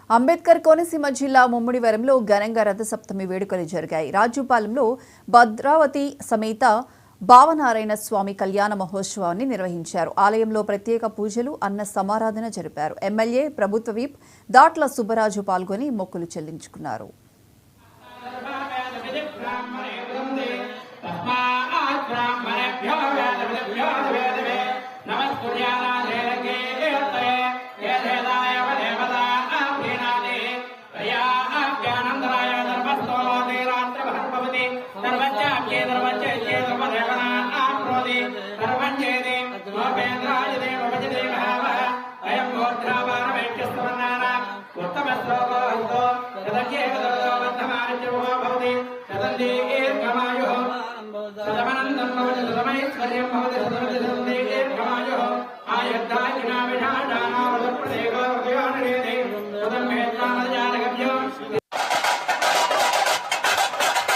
అంబేద్కర్ కోనసీమ జిల్లా ముమ్మిడివరంలో ఘనంగా రథసప్తమి వేడుకలు జరిగాయి. రాజుపాలెంలో భద్రావతి సమేత భావనారాయణ స్వామి కళ్యాణ మహోత్సవాన్ని నిర్వహించారు. ఆలయంలో ప్రత్యేక పూజలు, అన్న సమారాధన జరిపారు. ఎమ్మెల్యే, ప్రభుత్వ విప్ దాట్ల సుబ్బరాజు పాల్గొని మొక్కులు చెల్లించుకున్నారు. आयद्धा